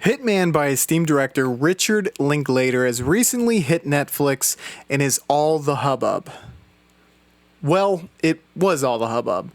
Hitman by esteemed director Richard Linklater has recently hit Netflix and is all the hubbub. Well, it was all the hubbub.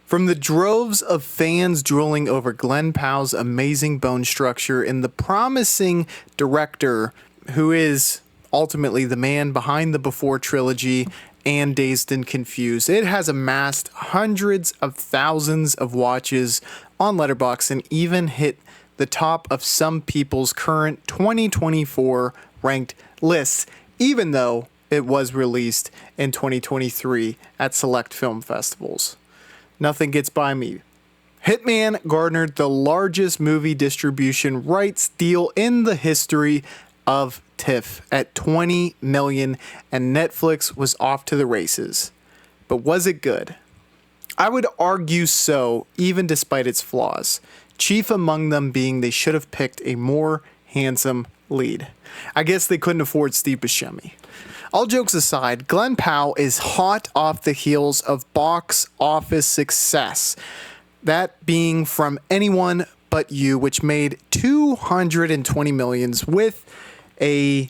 From the droves of fans drooling over Glen Powell's amazing bone structure and the promising director who is ultimately the man behind the Before trilogy and Dazed and Confused, it has amassed hundreds of thousands of watches on Letterboxd and even hit the top of some people's current 2024 ranked lists, even though it was released in 2023 at select film festivals. Nothing gets by me. Hitman garnered the largest movie distribution rights deal in the history of TIFF at $20 million, and Netflix was off to the races. But was it good? I would argue so, even despite its flaws. Chief among them being they should have picked a more handsome lead. I guess they couldn't afford Steve Buscemi. All jokes aside, Glen Powell is hot off the heels of box office success. That being From Anyone But You, which made $220 million with a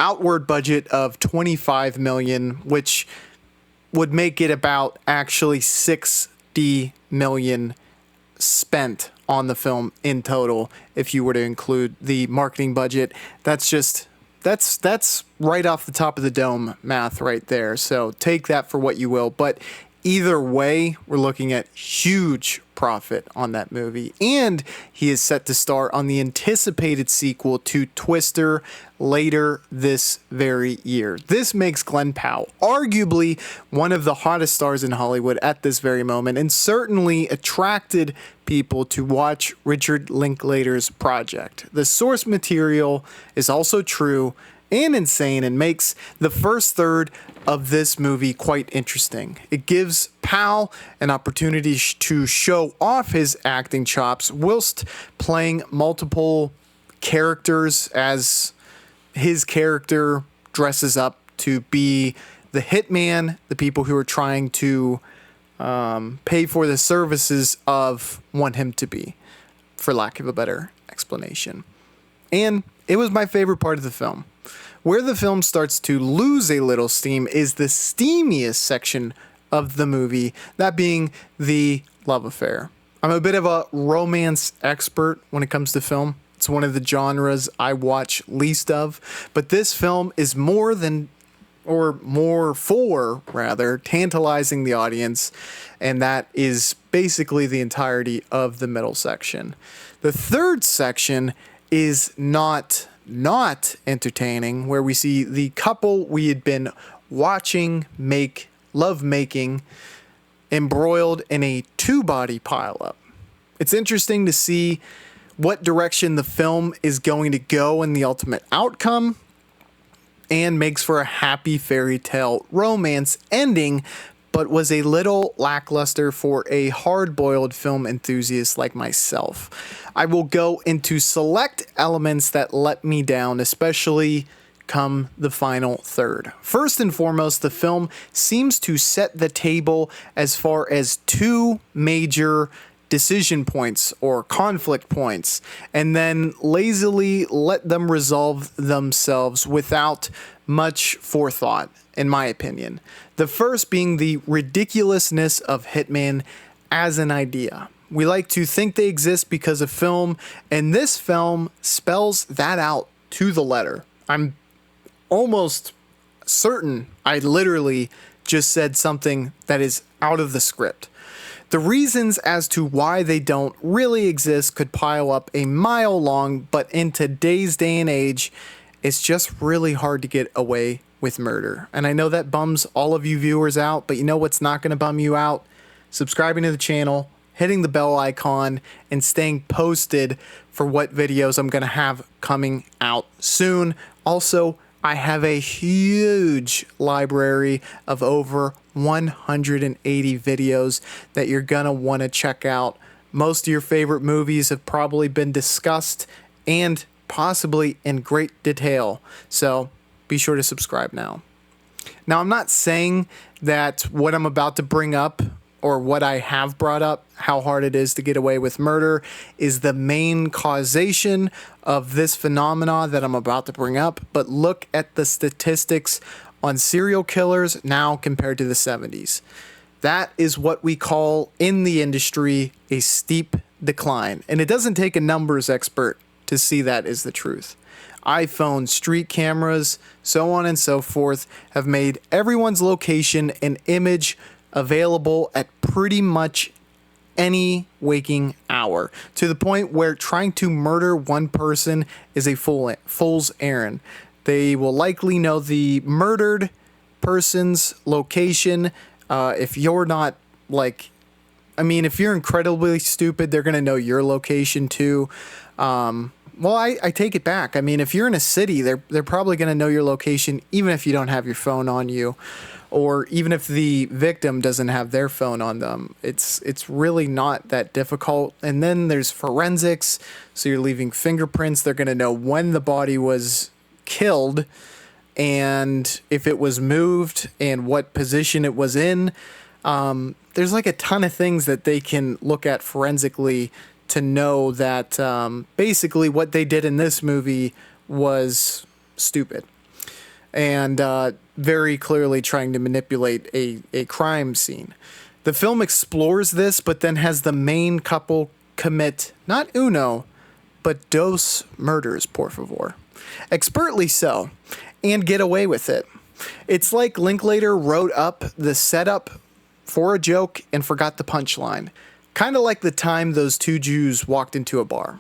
outward budget of $25 million, which would make it about actually $60 million spent on the film in total if you were to include the marketing budget. That's right off the top of the dome math right there. So take that for what you will. But either way, we're looking at huge profit on that movie. And he is set to star on the anticipated sequel to Twister later this very year. This makes Glen Powell arguably one of the hottest stars in Hollywood at this very moment, and certainly attracted people to watch Richard Linklater's project. The source material is also true and insane and makes the first third of this movie quite interesting. It gives Powell an opportunity to show off his acting chops whilst playing multiple characters as his character dresses up to be the hitman, the people who are trying to pay for the services of want him to be, for lack of a better explanation. And it was my favorite part of the film. Where the film starts to lose a little steam is the steamiest section of the movie, that being the love affair. I'm a bit of a romance expert when it comes to film. It's one of the genres I watch least of, but this film is more for tantalizing the audience, and that is basically the entirety of the middle section. The third section is not entertaining, where we see the couple we had been watching make lovemaking embroiled in a two-body pileup. It's interesting to see what direction the film is going to go in the ultimate outcome, and makes for a happy fairy tale romance ending, but was a little lackluster for a hard-boiled film enthusiast like myself. I will go into select elements that let me down, especially come the final third. First and foremost, the film seems to set the table as far as two major decision points or conflict points, and then lazily let them resolve themselves without much forethought, in my opinion. The first being the ridiculousness of Hitman as an idea. We like to think they exist because of film, and this film spells that out to the letter. I'm almost certain I literally just said something that is out of the script. The reasons as to why they don't really exist could pile up a mile long, but in today's day and age, it's just really hard to get away with murder. And I know that bums all of you viewers out, but you know what's not going to bum you out? Subscribing to the channel, hitting the bell icon, and staying posted for what videos I'm going to have coming out soon. Also, I have a huge library of over 180 videos that you're going to want to check out. Most of your favorite movies have probably been discussed and possibly in great detail. So be sure to subscribe now. Now, I'm not saying that what I'm about to bring up or what I have brought up, how hard it is to get away with murder, is the main causation of this phenomena that I'm about to bring up. But look at the statistics on serial killers now compared to the 70s. That is what we call in the industry a steep decline. And it doesn't take a numbers expert to see that is the truth. iPhones, street cameras, so on and so forth, have made everyone's location and image available at pretty much any waking hour, to the point where trying to murder one person is a fool's errand. They will likely know the murdered person's location. If you're not if you're incredibly stupid, they're going to know your location too. Well, I take it back. I mean, if you're in a city, they're probably going to know your location, even if you don't have your phone on you, or even if the victim doesn't have their phone on them. It's really not that difficult. And then there's forensics, so you're leaving fingerprints. They're going to know when the body was killed and if it was moved and what position it was in. There's like a ton of things that they can look at forensically to know that basically what they did in this movie was stupid and very clearly trying to manipulate a crime scene. The film explores this, but then has the main couple commit not uno, but dos murders, por favor. Expertly so, and get away with it. It's like Linklater wrote up the setup for a joke and forgot the punchline. Kind of like the time those two Jews walked into a bar.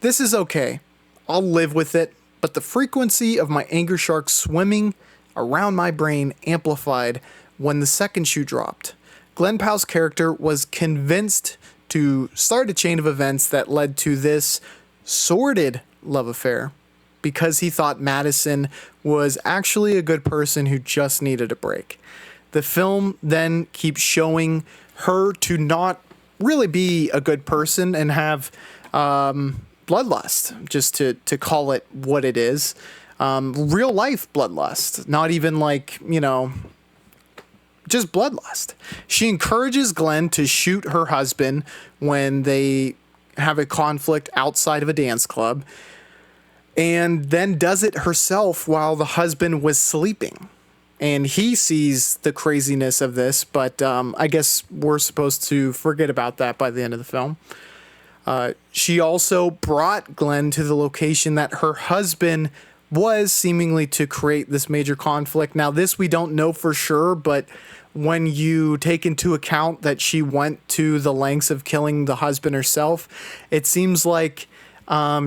This is okay. I'll live with it, but the frequency of my anger shark swimming around my brain amplified when the second shoe dropped. Glen Powell's character was convinced to start a chain of events that led to this sordid love affair because he thought Madison was actually a good person who just needed a break. The film then keeps showing her to not really be a good person and have bloodlust, just to call it what it is. Real life bloodlust, not even just bloodlust. She encourages Glenn to shoot her husband when they have a conflict outside of a dance club, and then does it herself while the husband was sleeping. And he sees the craziness of this, but I guess we're supposed to forget about that by the end of the film. She also brought Glenn to the location that her husband was, seemingly to create this major conflict. Now, this we don't know for sure, but when you take into account that she went to the lengths of killing the husband herself, it seems like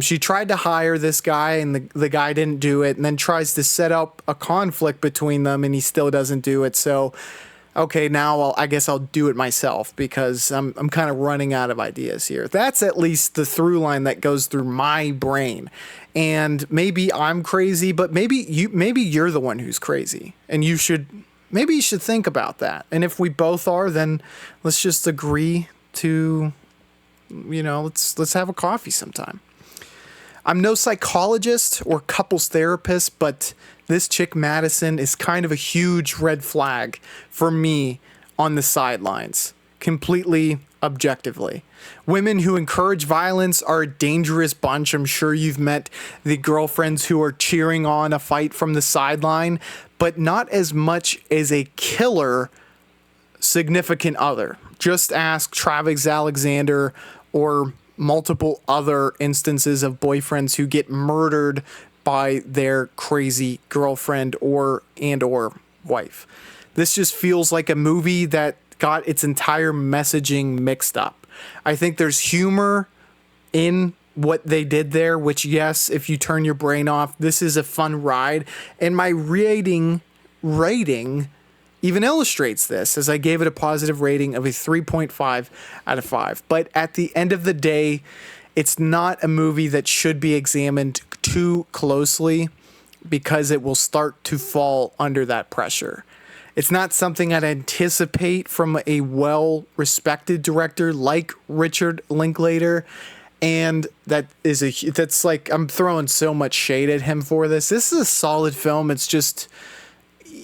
she tried to hire this guy and the guy didn't do it, and then tries to set up a conflict between them and he still doesn't do it. So, okay, now I guess I'll do it myself because I'm kind of running out of ideas here. That's at least the through line that goes through my brain. And maybe I'm crazy, but maybe you're the one who's crazy, and you should think about that. And if we both are, then let's just agree to, let's have a coffee sometime. I'm no psychologist or couples therapist, but this chick Madison is kind of a huge red flag for me on the sidelines, completely objectively. Women who encourage violence are a dangerous bunch. I'm sure you've met the girlfriends who are cheering on a fight from the sideline, but not as much as a killer significant other. Just ask Travis Alexander or multiple other instances of boyfriends who get murdered by their crazy girlfriend or wife. This just feels like a movie that got its entire messaging mixed up. I think there's humor in what they did there, which, yes, if you turn your brain off, this is a fun ride. And my rating even illustrates this, as I gave it a positive rating of a 3.5 out of 5. But at the end of the day, it's not a movie that should be examined too closely because it will start to fall under that pressure. It's not something I'd anticipate from a well-respected director like Richard Linklater, and that's like, I'm throwing so much shade at him for this. This is a solid film. It's just,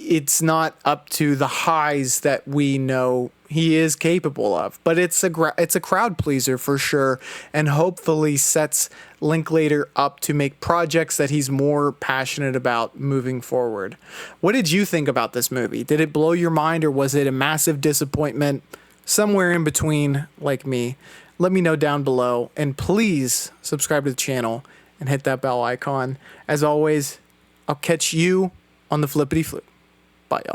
it's not up to the highs that we know he is capable of. But it's a crowd pleaser for sure, and hopefully sets Linklater up to make projects that he's more passionate about moving forward. What did you think about this movie? Did it blow your mind, or was it a massive disappointment? Somewhere in between, like me. Let me know down below, and please subscribe to the channel and hit that bell icon. As always, I'll catch you on the flippity flip. Bye, y'all.